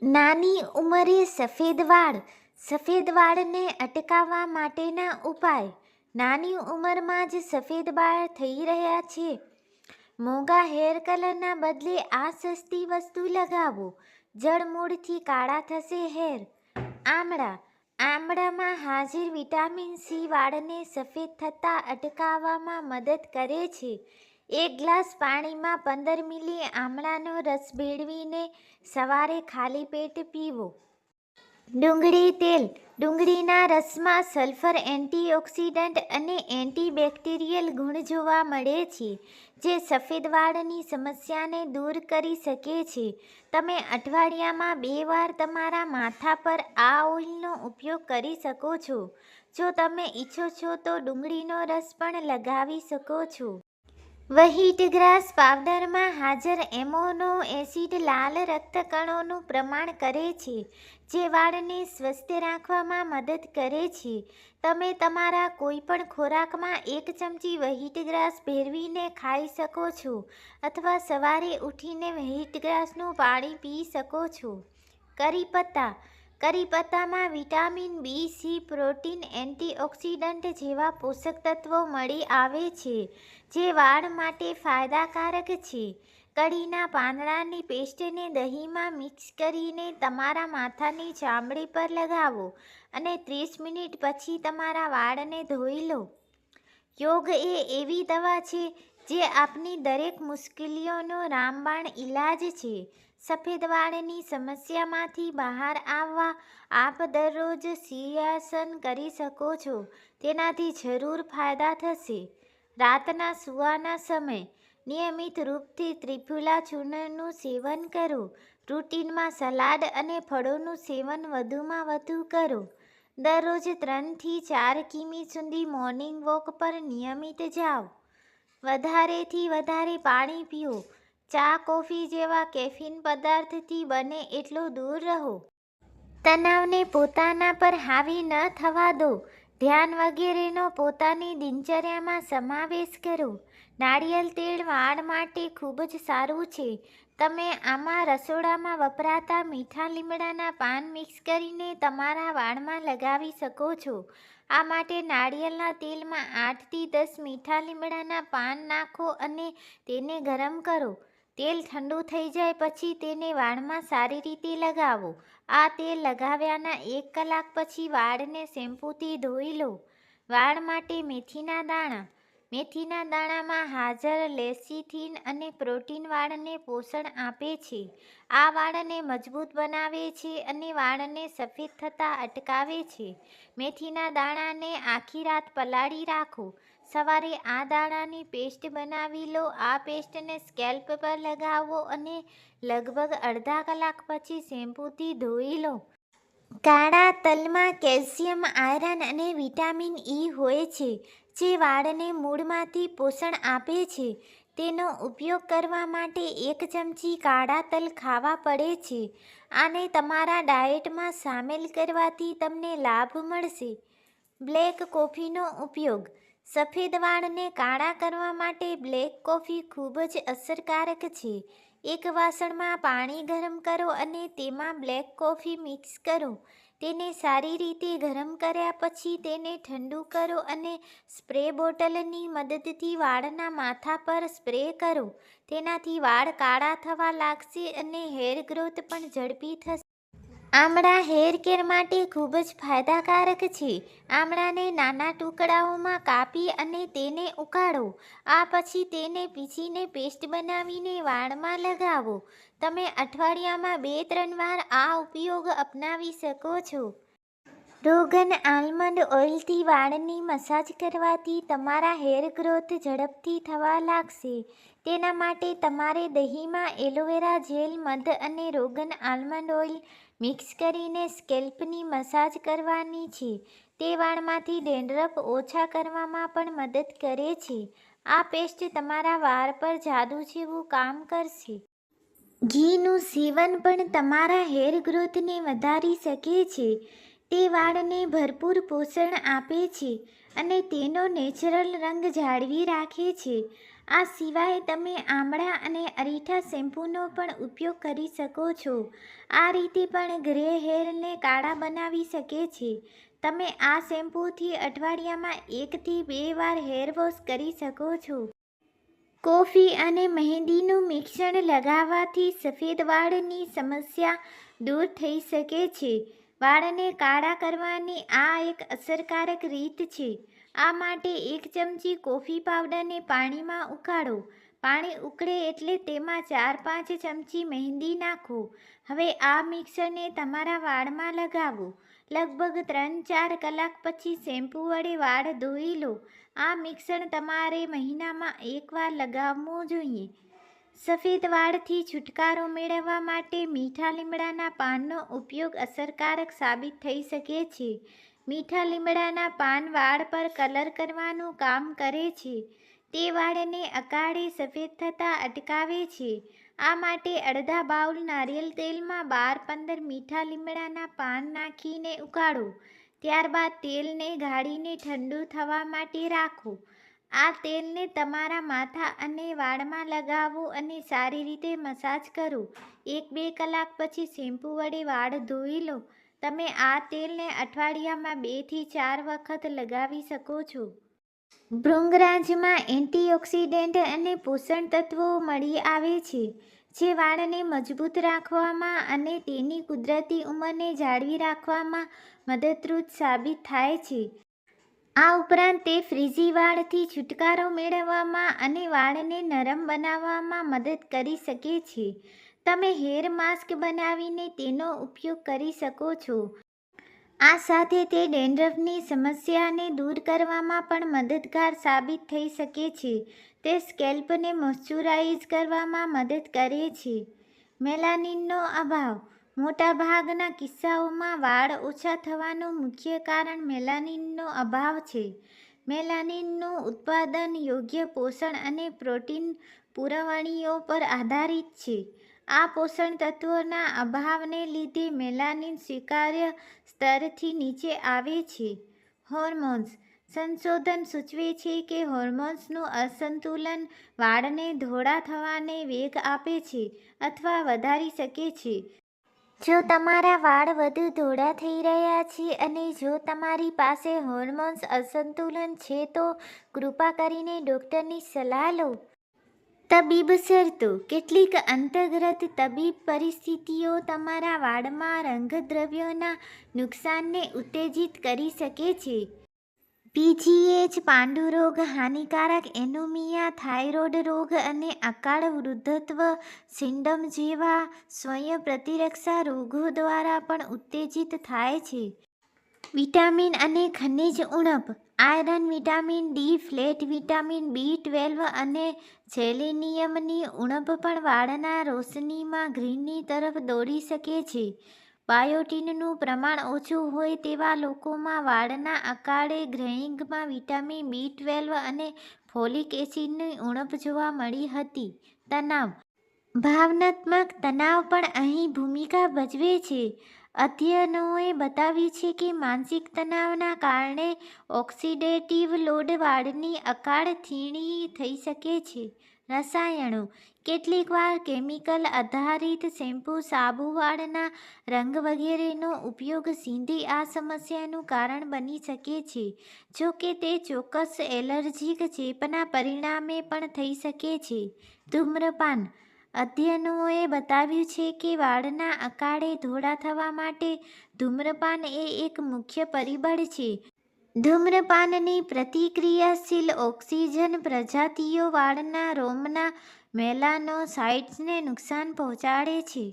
નાની ઉંમરે સફેદ વાળને અટકાવવા માટેના ઉપાય. નાની ઉંમરમાં જ સફેદ વાળ થઈ રહ્યા છે? મોંઘા હેર કલરના બદલે આ સસ્તી વસ્તુ લગાવો. જડમૂળથી કાળા થશે હેર. આમળામાં હાજર વિટામિન સી વાળને સફેદ થતાં અટકાવવામાં મદદ કરે છે. 1 ગ્લાસ પાણીમાં 15 મિલી આમળાનો રસ ભેળવીને સવારે ખાલી પેટ પીવો. ડુંગળી તેલ. ડુંગળીના રસમાં સલ્ફર એન્ટીઓક્સિડન્ટ અને એન્ટીબેક્ટેરિયલ ગુણ જોવા મળે છે, જે સફેદ વાળની સમસ્યાને દૂર કરી શકે છે. તમે અઠવાડિયામાં 2 વાર તમારા માથા પર આ ઓઇલનો ઉપયોગ કરી શકો છો. જો તમે ઈચ્છો છો તો ડુંગળીનો રસ પણ લગાવી શકો છો. વ્હીટગ્રાસ પાવડરમાં હાજર એમિનો એસિડ લાલ રક્તકણોનું પ્રમાણ કરે છે, જે વાળને સ્વસ્થ રાખવામાં મદદ કરે છે. તમે તમારા કોઈપણ ખોરાકમાં 1 ચમચી વ્હીટગ્રાસ ભેળવીને ખાઈ શકો છો અથવા સવારે ઉઠીને વ્હીટગ્રાસનું પાણી પી શકો છો. કરી પત્તામાં vitamin B, C, protein, antioxidant જેવા પોષક તત્વો મળી આવે છે, જે વાળ માટે ફાયદાકારક છે. કઢીના પાંદડાની પેસ્ટને દહીંમાં મિક્સ કરીને તમારા માથાની ચામડી પર લગાવો અને 30 મિનિટ પછી તમારા વાળને ધોઈ લો. યોગ એ એવી દવા છે જે આપની દરેક મુશ્કેલીઓનો રામબાણ ઇલાજ છે. સફેદ વાળની સમસ્યામાંથી બહાર આવવા આપ દરરોજ શીર્ષાસન કરી શકો છો. તેનાથી જરૂર ફાયદા થશે. રાતના સૂવાના સમય. નિયમિત રૂપથી ત્રિફલા ચૂર્ણનું સેવન કરો. રૂટિનમાં સલાડ અને ફળોનું સેવન વધુમાં વધુ કરો. દરરોજ 3 થી 4 કિમી સુધી મોર્નિંગ વોક પર નિયમિત જાઓ. વધારેથી વધારે પાણી પીઓ. ચા, કોફી જેવા કેફીન પદાર્થથી બને એટલું દૂર રહો. તણાવને પોતાના પર હાવી ન થવા દો. ધ્યાન વગેરેનો પોતાની દિનચર્યામાં સમાવેશ કરો. નાળિયેર તેલ વાળ માટે ખૂબ જ સારું છે. તમે આમાં રસોડામાં વપરાતા મીઠા લીમડાના પાન મિક્સ કરીને તમારા વાળમાં લગાવી શકો છો. આ માટે નાળિયેરના તેલમાં 8 થી 10 મીઠા લીમડાના પાન નાખો અને તેને ગરમ કરો. તેલ ઠંડુ થઈ જાય પછી તેને વાળમાં સારી રીતે લગાવો. આ તેલ લગાવ્યાના 1 કલાક પછી વાળને શેમ્પૂથી ધોઈ લો. વાળ માટે મેથીના દાણા. મેથીના દાણામાં હાજર લેસિથિન અને પ્રોટીન વાળને પોષણ આપે છે. આ વાળને મજબૂત બનાવે છે અને વાળને સફેદ થતાં અટકાવે છે. મેથીના દાણાને આખી રાત પલાળી રાખો. સવારે આ દાણાની પેસ્ટ બનાવી લો. આ પેસ્ટને સ્કેલ્પ પર લગાવો અને લગભગ અડધા કલાક પછી શેમ્પૂથી ધોઈ લો. કાળા તલમાં કેલ્શિયમ, આયરન અને વિટામિન ઈ હોય છે, જે વાળને મૂળમાંથી પોષણ આપે છે. તેનો ઉપયોગ કરવા માટે 1 ચમચી કાળા તલ ખાવા પડે છે. આને તમારા ડાયટમાં સામેલ કરવાથી તમને લાભ મળશે. બ્લેક કોફીનો ઉપયોગ. સફેદ વાળને કાળા કરવા માટે બ્લેક કોફી ખૂબ જ અસરકારક છે. એક વાસણમાં પાણી ગરમ કરો અને તેમાં બ્લેક કોફી મિક્સ કરો. તેને સારી રીતે ગરમ કર્યા પછી તેને ઠંડુ કરો અને સ્પ્રે બોટલની મદદથી વાળના માથા પર સ્પ્રે કરો. તેનાથી વાળ કાળા થવા લાગશે અને હેર ગ્રોથ પણ ઝડપી થશે. આમળા હેર કેર માટે ખૂબ જ ફાયદાકારક છે. આમળાને નાના ટુકડાઓમાં કાપી અને તેને ઉકાળો. આ પછી તેને પીસીને પેસ્ટ બનાવીને વાળમાં લગાવો. તમે અઠવાડિયામાં 2-3 વાર આ ઉપયોગ અપનાવી શકો છો. રોગન આલમંડ ઓઇલથી વાળની મસાજ કરવાથી તમારા હેર ગ્રોથ ઝડપથી થવા લાગશે. તેના માટે તમારે દહીંમાં એલોવેરા જેલ, મધ અને રોગન આલમંડ ઓઇલ મિક્સ કરીને સ્કેલ્પની મસાજ કરવાની છે. તે વાળમાંથી ડેન્ડ્રફ ઓછા કરવામાં પણ મદદ કરે છે. આ પેસ્ટ તમારા વાળ પર જાદુ જેવું કામ કરશે. ઘીનું સેવન પણ તમારા હેર ગ્રોથને વધારી શકે છે. તે વાળને ભરપૂર પોષણ આપે છે અને તેનો નેચરલ રંગ જાળવી રાખે છે. આ સિવાય તમે આમળા અને અરીઠા શેમ્પૂનો પણ ઉપયોગ કરી શકો છો. આ રીતે પણ ગ્રે હેરને કાળા બનાવી શકે છે. તમે આ શેમ્પૂથી અઠવાડિયામાં 1 થી 2 વાર હેર વોશ કરી શકો છો. કોફી અને મહેંદીનું મિશ્રણ લગાવવાથી સફેદ વાળની સમસ્યા દૂર થઈ શકે છે. વાળને કાળા કરવાની આ એક અસરકારક રીત છે. આ માટે 1 ચમચી કોફી પાવડરને પાણીમાં ઉકાળો. પાણી ઉકળે એટલે તેમાં 4-5 ચમચી મહેંદી નાખો. હવે આ મિક્સરને તમારા વાળમાં લગાવો. લગભગ 3-4 કલાક પછી શેમ્પૂ વડે વાળ ધોઈ લો. આ મિશ્રણ તમારે મહિનામાં 1 વાર લગાવવું જોઈએ. સફેદ વાળથી છુટકારો મેળવવા માટે મીઠા લીમડાના પાનનો ઉપયોગ અસરકારક સાબિત થઈ શકે છે. મીઠા લીમડાના પાન વાળ પર કલર કરવાનું કામ કરે છે. તે વાળને અકાળે સફેદ થતાં અટકાવે છે. આ માટે અડધા બાઉલ નારિયેળ તેલમાં 12-15 મીઠા લીમડાના પાન નાખીને ઉકાળો. ત્યારબાદ તેલને ગાળીને ઠંડુ થવા માટે રાખો. આ તેલને તમારા માથા અને વાળમાં લગાવો અને સારી રીતે મસાજ કરો. 1-2 કલાક પછી શેમ્પૂ વડે વાળ ધોઈ લો. તમે આ તેલને અઠવાડિયામાં 2 થી 4 વખત લગાવી શકો છો. ભૃંગરાજમાં એન્ટીઓક્સિડન્ટ અને પોષણ તત્વો મળી આવે છે, જે વાળને મજબૂત રાખવામાં અને તેની કુદરતી ઉંમરને જાળવી રાખવામાં મદદરૂપ સાબિત થાય છે. આ ઉપરાંત તે ફ્રીઝી વાળથી છુટકારો મેળવવામાં અને વાળને નરમ બનાવવામાં મદદ કરી શકે છે. તમે હેર માસ્ક બનાવીને તેનો ઉપયોગ કરી શકો છો. આ સાથે તે ડેન્ડ્રફની સમસ્યાને દૂર કરવામાં પણ મદદગાર સાબિત થઈ શકે છે. તે સ્કેલ્પને મોઇશ્ચરાઇઝ કરવામાં મદદ કરે છે. મેલાનિનનો અભાવ. મોટાભાગના કિસ્સાઓમાં વાળ ઓછા થવાનું મુખ્ય કારણ મેલાનિનનો અભાવ છે. મેલાનિનનું ઉત્પાદન યોગ્ય પોષણ અને પ્રોટીન પુરવણીઓ પર આધારિત છે. આ પોષણ તત્વોના અભાવને લીધે મેલાનિન સ્વીકાર્ય સ્તરથી નીચે આવે છે. હોર્મોન્સ. સંશોધન સૂચવે છે કે હોર્મોન્સનું અસંતુલન વાળને ધોળા થવાને વેગ આપે છે અથવા વધારી શકે છે. જો તમારા વાળ વધુ ધોળા થઈ રહ્યા છે અને જો તમારી પાસે હોર્મોન્સ અસંતુલન છે તો કૃપા કરીને ડૉક્ટરની સલાહ લો. તબીબ શરતો. કેટલીક અંતર્ગત તબીબ પરિસ્થિતિઓ તમારા વાળમાં રંગદ્રવ્યોના નુકસાનને ઉત્તેજિત કરી શકે છે. પીજીએચ, પાંડુરોગ, હાનિકારક એનિમિયા, થાઇરોઇડ રોગ અને અકાળ વૃદ્ધત્વ સિન્ડ્રોમ જેવા સ્વયં પ્રતિરક્ષા રોગો દ્વારા પણ ઉત્તેજિત થાય છે. વિટામિન અને ખનિજ ઉણપ. Iron, vitamin D, folate, vitamin બી12 અને સેલેનિયમની ઉણપ પણ વાળના રોશનીમાં ગ્રીનની તરફ દોરી શકે છે. બાયોટિનનું પ્રમાણ ઓછું હોય તેવા લોકોમાં વાળના અકાળે ગ્રેઇંગમાં વિટામિન બી12 અને ફોલિક એસિડની ઉણપ જોવા મળી હતી. તણાવ. ભાવનાત્મક તણાવ પણ અહીં ભૂમિકા ભજવે છે. અધ્યયનોએ બતાવ્યું છે કે માનસિક તણાવના કારણે ઓક્સિડેટિવ લોડ વાળની અકાળ થીણી થઈ શકે છે. રસાયણો. કેટલીકવાર કેમિકલ આધારિત શેમ્પૂ, સાબુ, વાળના રંગ વગેરેનો ઉપયોગ સીધી આ સમસ્યાનું કારણ બની શકે છે. જો કે તે ચોક્કસ એલર્જીક ચેપના પરિણામે પણ થઈ શકે છે. ધૂમ્રપાન. અધ્યયનોએ બતાવ્યું છે કે વાળના અકાળે ધોળા થવા માટે ધૂમ્રપાન એ એક મુખ્ય પરિબળ છે. ધૂમ્રપાનની પ્રતિક્રિયાશીલ ઓક્સિન પ્રજાતિઓ વાળના રોમના મેલાનોસાઇટ્સને નુકસાન પહોંચાડે છે.